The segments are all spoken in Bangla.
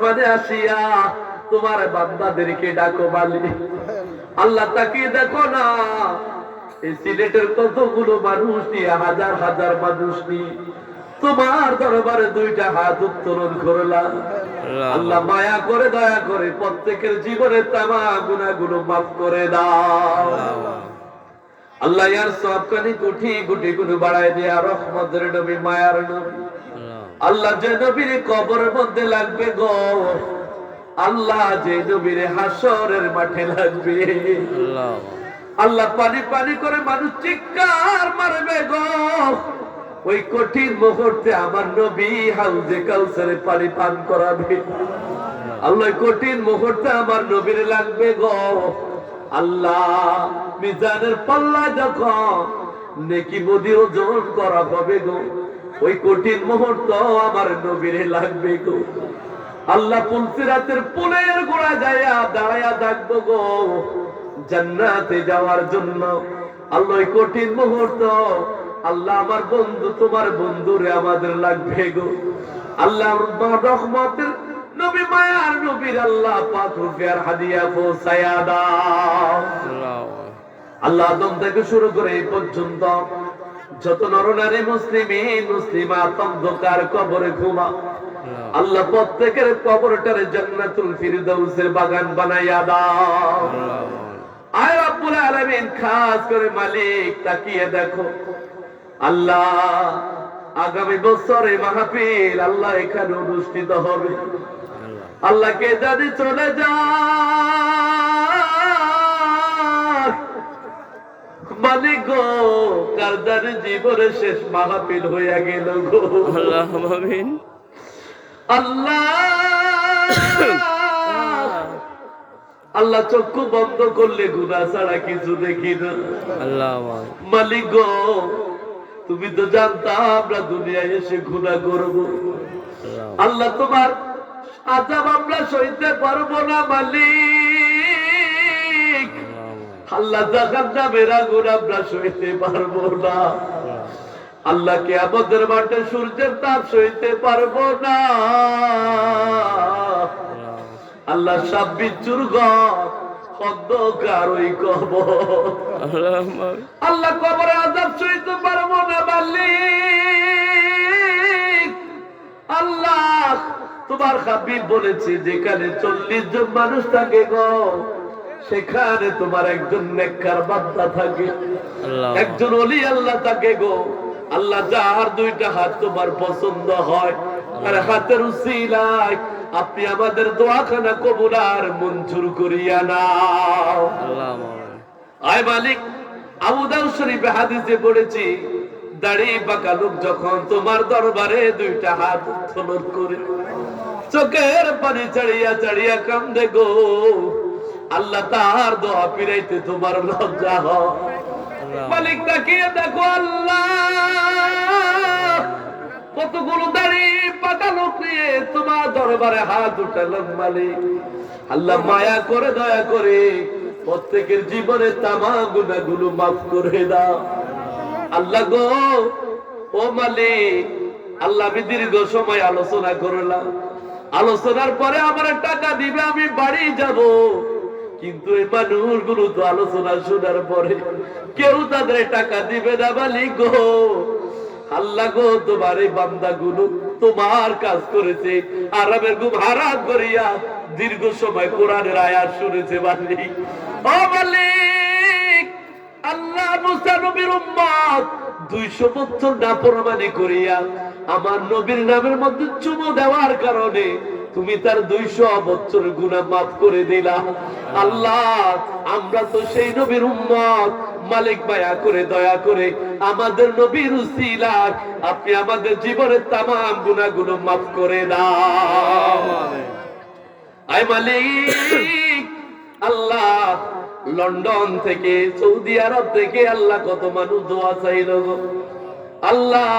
আসমানে আসিয়া তোমার বান্দাদেরকে ডাকো মালিক। আল্লাহ তাকিয়ে দেখো না, এই সিলেটের কতগুলো মানুষ নিয়ে, হাজার হাজার মানুষ নিয়ে তোমার দরবারে দুইটা হাত উত্তোলন করলাম। আল্লাহ মায়া করে দয়া করে প্রত্যেকের জীবনের তামাম গুনাহগুলো মাফ করে দাও। আল্লাহ ইয়ার সবখানি কোটি কোটি গুণ বাড়ায় দিয়া রহমতের নবী, মায়ার নবী। আল্লাহ যে নবীর কবরের মধ্যে লাগবে গো, আল্লাহ যে নবীর হাসরের মাঠে লাগবে, আল্লাহ পানি পানি করে মানুষ চিৎকার মারবে গো, ওই কঠিন মুহূর্তে আমার নবী হাউজে কাউসারে পানি পান করাবে। আল্লাহ কঠিন মুহূর্তে আমার নবীর লাগবে গো। আল্লাহ মিজানের পাল্লা যখন নেকি বদি ওজন করা হবে গো, ওই কঠিন মুহূর্ত আমার নবীর লাগবে গো। আল্লাহ পুলসিরাতের পুলের গোড়া যাইয়া দাঁড়াইয়া থাকবো গো জান্নাতে যাওয়ার জন্য। আল্লাহ ওই কঠিন মুহূর্ত, আল্লাহ আমার বন্ধু তোমার বন্ধুরে আমাদের লাগবে গো। আল্লাহ রহমতের নবী, মায়ার নবীর আল্লাহ পাক রূপের হাদিয়া পৌঁছায়া দাও। আল্লাহ আদম থেকে শুরু করে এই পর্যন্ত যত নরনারী মুসলিমিন মুসলিমাত অন্ধকার কবরে ঘুমা, আল্লাহ প্রত্যেকের কবরটারে জান্নাতুল ফিরদাউসের বাগান বানাইয়া দাও। আয় রব্বুল আলামিন, খাস করে মালিক তাকিয়ে দেখো আল্লাহ, আগামী বছরে মাহফিল আল্লাহ এখানে অনুষ্ঠিত হবে। আল্লাহ কে যদি চলে যায় মালিক গো, কার জানি জীবনের শেষ মাহফিল হইয়া গেল গো। আল্লাহ আমিন। আল্লাহ আল্লাহ চক্ষু বন্ধ করলে গুনাহ ছাড়া কিছু দেখি না। আল্লাহ মালিক গো, তুমি তো জানতা আমরা দুনিয়ায় এসে গুনাহ করব। আল্লাহ তোমার আযাব আমরা সইতে পারবো না মালিক। আল্লাহ জাহান্নামের আগুন আমরা সইতে পারবো না। আল্লাহ কিয়ামতের মাঠে সূর্যের তাপ সইতে পারবো না। আল্লাহ সাপ বিচ্ছুর ঘর, অন্ধকার ওই কবর, আল্লাহ কবরে আযাব সইতে পারবো না মালিক। আল্লাহ তোমার হাবিব বলেছে যেখানে 40 জন মানুষ থাকে গো, সেখানে তোমার একজন নেককার বান্দা থাকে, একজন ওলি আল্লাহ থাকে গো। আল্লাহ যার দুইটা হাত তোমার পছন্দ হয়, আর হাতের উসিলায় আপনি আমাদের দোয়াখানা কবুল আর মঞ্জুর করিয়া নাও। আয় মালিক, আবু দাউদ শরীফে হাদিসে পড়েছি, দাড়ি পাকা লোক যখন তোমার দরবারে দুইটা হাত উত্তোলন করে চোখের পানি চাড়িয়া চাড়িয়া কান্দে গো, আল্লাহ তার দোয়া ফিরাইতে তোমার লজ্জা হয়। মালিক তাকিয়ে দেখো আল্লাহ, কতগুলো দাড়ি পাকা লোক নিয়ে তোমার দরবারে হাত উঠালাম মালিক। আল্লাহ মায়া করে দয়া করে প্রত্যেকের জীবনে তামাম গুনাহগুলো মাফ করে দাও। আল্লাহ গো, ও মালিক, আল্লাহ আমি দীর্ঘ সময় আলোচনা করলাম, আলোচনার পরে আমার টাকা দিবে, আমি বাড়ি যাব, কিন্তু এই মানুষগুলো তো আলোচনা শোনার পরে কেউ তাদের টাকা দিবে না মালিক গো। আল্লাহ গো, তোমার এই বান্দাগুলো তোমার কাজ করেছে, আরামের ঘুম হারাম করিয়া দীর্ঘ সময় কোরআনের আয়াত শুনেছে মালিক। ও মালিক, আল্লাহ মুসা নবীর উম্মত 200 বছর নাফরমানি করিয়া আমার নবীর নামের মধ্যে চুমু দেওয়ার কারণে তুমি তার 200 বছর গুনাহ মাফ করে দিলা। আল্লাহ আমরা তো সেই নবীর উম্মত, মালিক মায়া করে দয়া করে আমাদের নবীর উসিলায় আপনি আমাদের জীবনের তামাম গুনাহগুলো মাফ করে দাও। আয় মালিক, আল্লাহ লন্ডন থেকে, সৌদি আরব থেকে আল্লাহ কত মানুষ দোয়া চাইল গো। আল্লাহ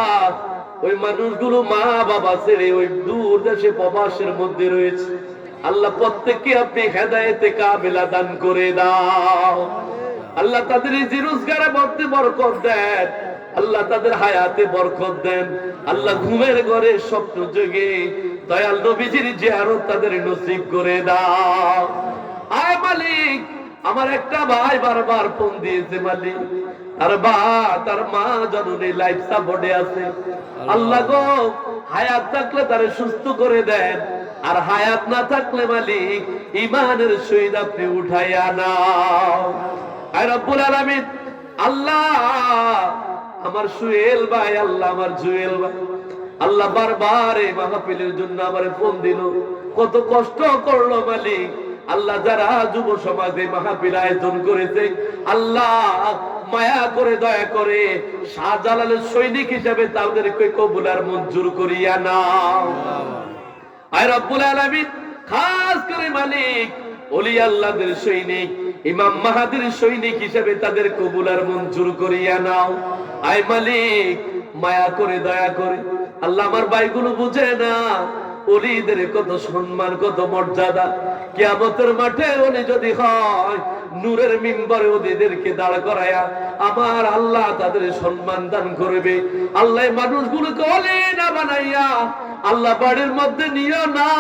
ওই মানুষগুলো মা বাবা ছেড়ে ওই দূর দেশে প্রবাসের মধ্যে রয়েছে, আল্লাহ প্রত্যেককে আপনি হেদায়েতে কামিলা দান করে দাও। আল্লাহ তাদের রিজিক রোজগারে বরকত দেন, আল্লাহ তাদের হায়াতে বরকত দেন। আল্লাহ ঘুমের ঘরে স্বপ্ন যোগে দয়াল নবীজির জিয়ারত তাদের নসিব করে দাও। আয় মালিক, আমার একটা ভাই বারবার ফোন দিয়েছে মালিক, আর তার মা জননী লাইফ সাপোর্টে আছে। আল্লাহ গো, হায়াত থাকলে তারে সুস্থ করে দেন, আর হায়াত না থাকলে মালিক ঈমানের সহিত আপনি উঠাইয়া নাও। আয় রব্বুল আলামিন, আল্লাহ আমার সুহেল ভাই, আল্লাহ আমার জুয়েল ভাই, আল্লাহ বারবার এই মাহফিলের জন্য আমারে ফোন দিল, কত কষ্ট করলো মালিক। আল্লাহ যারা যুব সমাজে মাহফিল আয়োজন করেছে, আল্লাহ মায়া করে দয়া করে শাহজালালের সৈনিক হিসেবে তাদেরকে কবুল আর মঞ্জুর করিয়া নাও। আয় রব্বুল আলামিন, খাস করে মালিক ওলি আল্লাহদের সৈনিক ইমাম মাহাদির সৈনিক হিসেবে তাদের কবুল আর মঞ্জুর করিয়া নাও। আয় মালিক, মায়া করে দয়া করে আল্লাহ আমার ভাইগুলো বুঝে না, ওলিদের কত সম্মান, কত মর্যাদা। কিয়ামতের মাঠে ওলি যদি হয়, নূরের মিম্বরে ওলিদেরকে দাঁড় করায়া আমার আল্লাহ তাদের সম্মান দান করবে। আল্লাহ মানুষগুলোকে ওলি না বানাইয়া আল্লাহ বাড়ির মধ্যে নিও না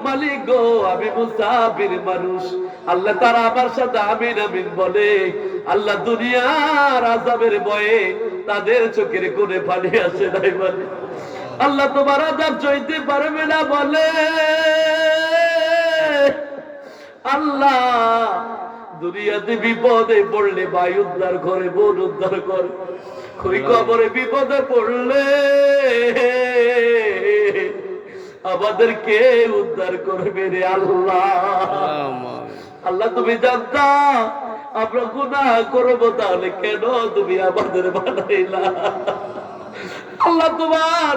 মালিক গো, আমি মুসাফির মানুষ। আল্লাহ তারা আমার সাথে আমিন আমিন বলে। আল্লাহ দুনিয়ার আযাবের ভয়ে তাদের চোখের কোণে পানি আসে নাই বলে। আল্লাহ তোমার আযাব সইতে পারবে না বলে। আল্লাহ দুনিয়াতে বিপদে পড়লে ভাই উদ্ধার করে, বোন উদ্ধার করে, ওই কবরে বিপদে পড়লে আমাদের কে উদ্ধার করবে রে আল্লাহ? আল্লাহ তুমি জানতা আমরা গুনাহ করব, তাহলে কেন তুমি আমাদের বানাইলা? আল্লাহ তোমার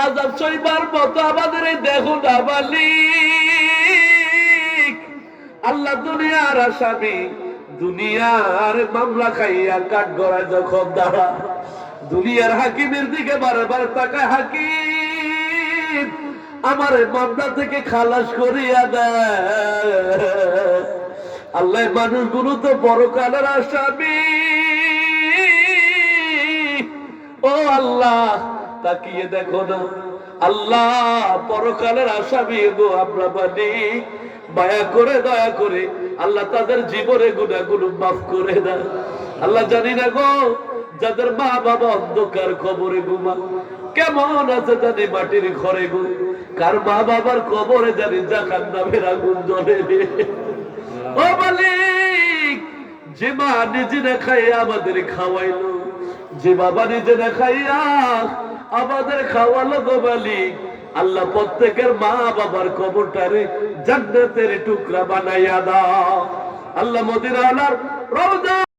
আযাব সইবার মতো আমাদের দেখো না মালিক। আল্লাহ দুনিয়ার আসামি, দুনিয়ার মামলা খাইয়া কাঠ গড়ায় যখন দাঁড়া, দুনিয়ার হাকিমের দিকে বারবার তাকায়, হাকিম আমার মামলা থেকে খালাস করিয়া দেয়। আল্লাহ মানুষগুলো তো পরকালের আসামি। ও আল্লাহ তাকিয়ে দেখো না, আল্লাহ পরকালের আসামি গো আমরা মালিক। মায়া করে দয়া করে আল্লাহ তাদের জীবনে গুনাহগুলো মাফ করে দাও। আল্লাহ জানি না গো, যাদের মা বাবা অন্ধকার কবরে ঘুমা, কেমন আছে জানি মাটির ঘরে গো, কার মা বাবার কবরে জানি জাহান্নামের আগুন জ্বলে। ও মালিক, যে মা নিজে না খাইয়া আমাদের খাওয়াইলো, যে বাবা নিজে না খাইয়া আমাদের খাওয়ালো গো মালিক, আল্লাহ প্রত্যেকের মা বাবার কবরটারে জান্নাতের টুকরা বানাইয়া দাও। আল্লাহ মদিনার রওজা